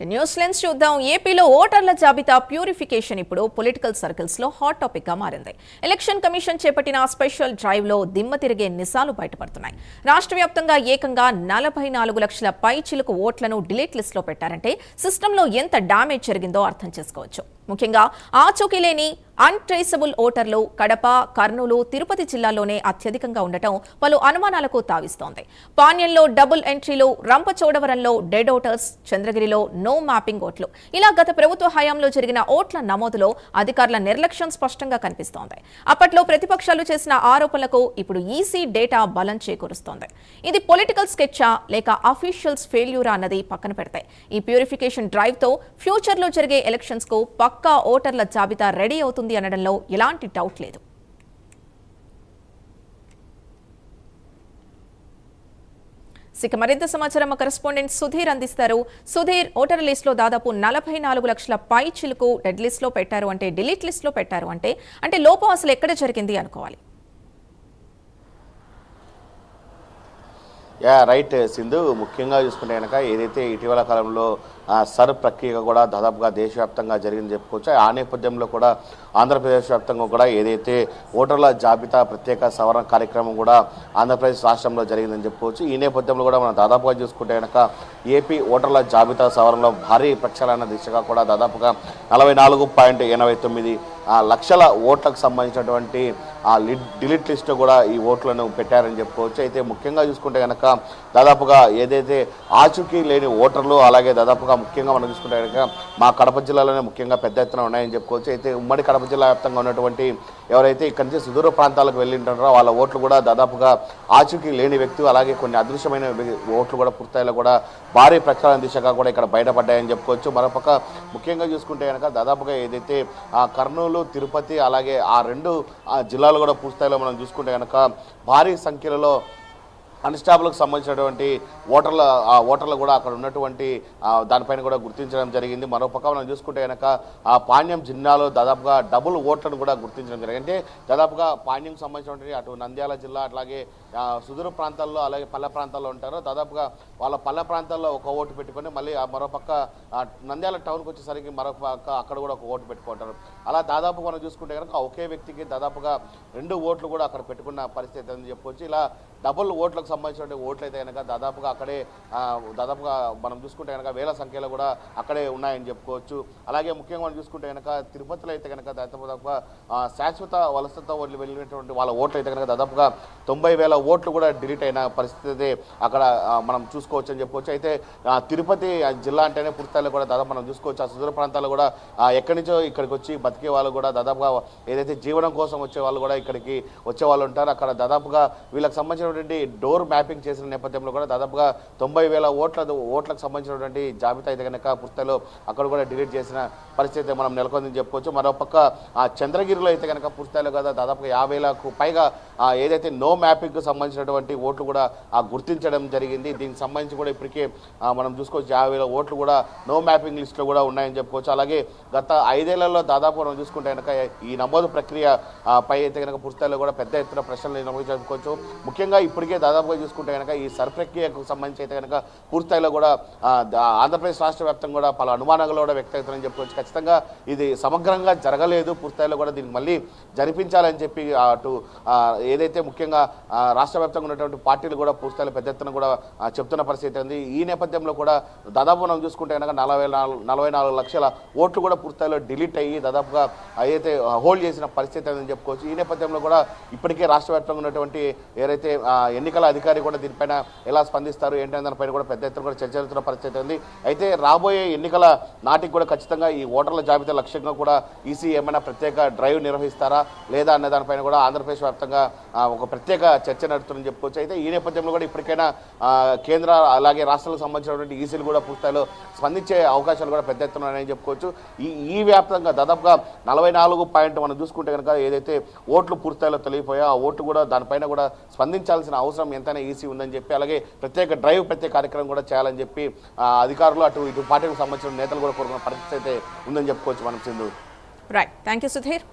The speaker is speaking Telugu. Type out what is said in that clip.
న్యూస్ లెన్స్ చూద్దాం. ఏపీలో ఓటర్ల జాబితా ప్యూరిఫికేషన్ ఇప్పుడు పొలిటికల్ సర్కిల్స్ లో హాట్ టాపిక్ గా మారింది. ఎలక్షన్ కమిషన్ చేపట్టిన స్పెషల్ డ్రైవ్ లో దిమ్మ తిరిగే నిజాలు బయటపడుతున్నాయి. రాష్ట్ర వ్యాప్తంగా ఏకంగా 44 లక్షల పై చిలుకు ఓట్లను డిలీట్ లిస్ట్ లో పెట్టారంటే సిస్టమ్ లో ఎంత డ్యామేజ్ జరిగిందో అర్థం చేసుకోవచ్చు. ముఖ్యంగా ఆచూకీ లేని అన్ట్రేసబుల్ ఓటర్లు కడప, కర్నూలు, తిరుపతి జిల్లాల్లోనే అత్యధికంగా ఉండటం పలు అనుమానాలకు తావిస్తోంది. పాణ్యంలో డబుల్ ఎంట్రీలు, రంపచోడవరంలో డెడ్ ఓటర్స్, చంద్రగిరిలో నో మ్యాపింగ్ ఓట్లు, ఇలా గత ప్రభుత్వ హయాంలో జరిగిన ఓట్ల నమోదులో అధికారుల నిర్లక్ష్యం స్పష్టంగా కనిపిస్తోంది. అప్పట్లో ప్రతిపక్షాలు చేసిన ఆరోపణలకు ఇప్పుడు ఈసీ డేటా బలం చేకూరుస్తోంది. ఇది పొలిటికల్ స్కెచ్చా లేక అఫీషియల్స్ ఫెయిల్యూరా అన్నది పక్కన పెడితే ఈ ప్యూరిఫికేషన్ డ్రైవ్ తో ఫ్యూచర్ లో జరిగే ఎలక్షన్స్ కు పక్కా ఓటర్ల జాబితా రెడీ అవుతుంది అనడంలో ఎలాంటి డౌట్ లేదు. ఇక మరింత సమాచారం మా కరెస్పాండెంట్ సుధీర్ అందిస్తారు. సుధీర్, ఓటర్ లిస్ట్ లో దాదాపు 44 లక్షల పై చిలుకు డెడ్ లిస్ట్ లో పెట్టారు అంటే, డిలీట్ లిస్ట్ లో పెట్టారు అంటే లోపం అసలు ఎక్కడ జరిగింది అనుకోవాలి? రైట్ సింధు, ముఖ్యంగా చూసుకుంటే కనుక ఏదైతే ఇటీవల కాలంలో సర్ ప్రక్రియ కూడా దాదాపుగా దేశవ్యాప్తంగా జరిగిందని చెప్పుకోవచ్చు. ఆ నేపథ్యంలో కూడా ఆంధ్రప్రదేశ్ వ్యాప్తంగా కూడా ఏదైతే ఓటర్ల జాబితా ప్రత్యేక సవరణ కార్యక్రమం కూడా ఆంధ్రప్రదేశ్ రాష్ట్రంలో జరిగిందని చెప్పుకోవచ్చు. ఈ నేపథ్యంలో కూడా మనం దాదాపుగా చూసుకుంటే కనుక ఏపీ ఓటర్ల జాబితా సవరణలో భారీ ప్రక్షాళన దిశగా కూడా దాదాపుగా 44.89 లక్షల ఓట్లకు సంబంధించినటువంటి డిలీట్ లిస్ట్ కూడా ఈ ఓట్లను పెట్టారని చెప్పుకోవచ్చు. అయితే ముఖ్యంగా చూసుకుంటే కనుక దాదాపుగా ఏదైతే ఆచూకీ లేని ఓటర్లు, అలాగే దాదాపుగా ముఖ్యంగా మనం చూసుకుంటే కనుక మా కడప జిల్లాలోనే ముఖ్యంగా పెద్ద ఎత్తున ఉన్నాయని చెప్పుకోవచ్చు. అయితే ఉమ్మడి కడప జిల్లా వ్యాప్తంగా ఉన్నటువంటి ఎవరైతే ఇక్కడి నుంచి సుదూర ప్రాంతాలకు వెళ్ళింటారో వాళ్ళ ఓట్లు కూడా దాదాపుగా ఆచూకీ లేని వ్యక్తులు, అలాగే కొన్ని అదృశ్యమైన ఓట్లు కూడా పూర్తిస్థాయిలో కూడా భారీ ప్రక్షాళన దిశగా కూడా ఇక్కడ బయటపడ్డాయని చెప్పుకోవచ్చు. మరోపక్క ముఖ్యంగా చూసుకుంటే కనుక దాదాపుగా ఏదైతే కర్నూలు, తిరుపతి, అలాగే ఆ రెండు జిల్లాలు కూడా పూర్తిస్థాయిలో మనం చూసుకుంటే కనుక భారీ సంఖ్యలో కానిస్టేబుల్కి సంబంధించినటువంటి ఓటర్లు కూడా అక్కడ ఉన్నటువంటి దానిపైన కూడా గుర్తించడం జరిగింది. మరోపక్క మనం చూసుకుంటే కనుక పాణ్యం జిల్లాలో దాదాపుగా డబుల్ ఓట్లను కూడా గుర్తించడం జరిగింది. అంటే దాదాపుగా పాణ్యం సంబంధించినటువంటి అటు నంద్యాల జిల్లా, అట్లాగే సుదూర ప్రాంతాల్లో, అలాగే పల్లె ప్రాంతాల్లో ఉంటారో దాదాపుగా వాళ్ళ పల్లె ప్రాంతాల్లో ఒక ఓటు పెట్టుకొని మళ్ళీ మరోపక్క నంద్యాల టౌన్కి వచ్చేసరికి మరోపక్క అక్కడ కూడా ఒక ఓటు పెట్టుకుంటారు. అలా దాదాపు మనం చూసుకుంటే కనుక ఒకే వ్యక్తికి దాదాపుగా 2 ఓట్లు కూడా అక్కడ పెట్టుకున్న పరిస్థితి అని చెప్పొచ్చు. ఇలా డబుల్ ఓట్లకు సంబంధించిన ఓట్లు అయితే కనుక దాదాపుగా అక్కడే దాదాపుగా మనం చూసుకుంటే కనుక వేల సంఖ్యలో కూడా అక్కడే ఉన్నాయని చెప్పుకోవచ్చు. అలాగే ముఖ్యంగా మనం చూసుకుంటే కనుక తిరుపతిలో అయితే కనుక దాదాపుగా శాశ్వత వలసతో వెళ్ళినటువంటి వాళ్ళ ఓట్లు అయితే కనుక దాదాపుగా 90,000 ఓట్లు కూడా డిలీట్ అయిన పరిస్థితి అక్కడ మనం చూసుకోవచ్చు అని చెప్పుకోవచ్చు. అయితే తిరుపతి జిల్లా అంటేనే పూర్తిస్థాయిలో కూడా దాదాపు మనం చూసుకోవచ్చు. ఆ సుదూర ప్రాంతాల్లో కూడా ఎక్కడి నుంచో ఇక్కడికి వచ్చి బతికే వాళ్ళు కూడా దాదాపుగా ఏదైతే జీవనం కోసం వచ్చే వాళ్ళు కూడా ఇక్కడికి వచ్చే వాళ్ళు ఉంటారు. అక్కడ దాదాపుగా వీళ్ళకి సంబంధించిన డోర్ మ్యాపింగ్ చేసిన నేపథ్యంలో కూడా దాదాపుగా 90,000 ఓట్లకు సంబంధించినటువంటి జాబితా అయితే కనుక పూర్తిలో అక్కడ కూడా డిలీట్ చేసిన పరిస్థితి మనం నెలకొందని చెప్పుకోవచ్చు. మరోపక్క చంద్రగిరిలో అయితే కనుక పూర్తిలో కదా దాదాపుగా 50,000కు పైగా ఏదైతే నో మ్యాపింగ్కు సంబంధించినటువంటి ఓట్లు కూడా గుర్తించడం జరిగింది. దీనికి సంబంధించి కూడా ఇప్పటికే మనం చూసుకోవచ్చు 50,000 ఓట్లు కూడా నో మ్యాపింగ్ లిస్టులో కూడా ఉన్నాయని చెప్పుకోవచ్చు. అలాగే గత 5 ఏళ్లలో దాదాపు మనం చూసుకుంటే కనుక ఈ నమోదు ప్రక్రియ పై అయితే కనుక పూర్తిలో కూడా పెద్ద ఎత్తున ప్రశ్నలు నమోదు చెప్పుకోవచ్చు. ముఖ్యంగా ఇప్పటికే దాదాపుగా చూసుకుంటే కనుక ఈ సర్ ప్రక్రియకు సంబంధించి అయితే కనుక పూర్తిస్థాయిలో కూడా ఆంధ్రప్రదేశ్ రాష్ట్ర వ్యాప్తంగా కూడా పలు అనుమానాలు కూడా వ్యక్తమవుతారని చెప్పుకోవచ్చు. ఖచ్చితంగా ఇది సమగ్రంగా జరగలేదు, పూర్తిస్థాయిలో కూడా దీనికి మళ్ళీ జరిపించాలని చెప్పి అటు ఏదైతే ముఖ్యంగా రాష్ట్ర వ్యాప్తంగా ఉన్నటువంటి పార్టీలు కూడా పూర్తిస్థాయిలో పెద్ద ఎత్తున కూడా చెప్తున్న పరిస్థితి ఉంది. ఈ నేపథ్యంలో కూడా దాదాపు మనం చూసుకుంటే కనుక 44 లక్షల ఓట్లు కూడా పూర్తిస్థాయిలో డిలీట్ అయ్యి దాదాపుగా అయితే హోల్డ్ చేసిన పరిస్థితి అని చెప్పుకోవచ్చు. ఈ నేపథ్యంలో కూడా ఇప్పటికే రాష్ట్ర వ్యాప్తంగా ఉన్నటువంటి ఏదైతే ఎన్నికల అధికారి కూడా దీనిపైన ఎలా స్పందిస్తారు ఏంటనే దానిపైన కూడా పెద్ద ఎత్తున కూడా చర్చ జరుగుతున్న పరిస్థితి ఉంది. అయితే రాబోయే ఎన్నికల నాటికి కూడా ఖచ్చితంగా ఈ ఓటర్ల జాబితా లక్ష్యంగా కూడా ఈసీ ఏమైనా ప్రత్యేక డ్రైవ్ నిర్వహిస్తారా లేదా అనే దానిపైన కూడా ఆంధ్రప్రదేశ్ వ్యాప్తంగా ఒక ప్రత్యేక చర్చ నడుతుందని చెప్పుకోవచ్చు. అయితే ఈ నేపథ్యంలో కూడా ఇప్పటికైనా కేంద్ర అలాగే రాష్ట్రాలకు సంబంధించినటువంటి ఈసీలు కూడా పూర్తిస్థాయిలో స్పందించే అవకాశాలు కూడా పెద్ద ఎత్తున ఉన్నాయని చెప్పుకోవచ్చు. ఈ వ్యాప్తంగా దాదాపుగా 44 మనం చూసుకుంటే కనుక ఏదైతే ఓట్లు పూర్తిస్థాయిలో తొలగిపోయా ఆ ఓట్లు కూడా దానిపైన కూడా స్పందించాల్సిన అవసరం ఎంతైనా ఈసీ ఉందని చెప్పి, అలాగే ప్రత్యేక కార్యక్రమం కూడా చేయాలని చెప్పి అధికారులు అటు ఇటు పార్టీలకు సంబంధించిన నేతలు కూడా కోరుకున్న పరిస్థితి అయితే ఉందని చెప్పుకోవచ్చు మనం Sindhu. Right, thank you Sudheer.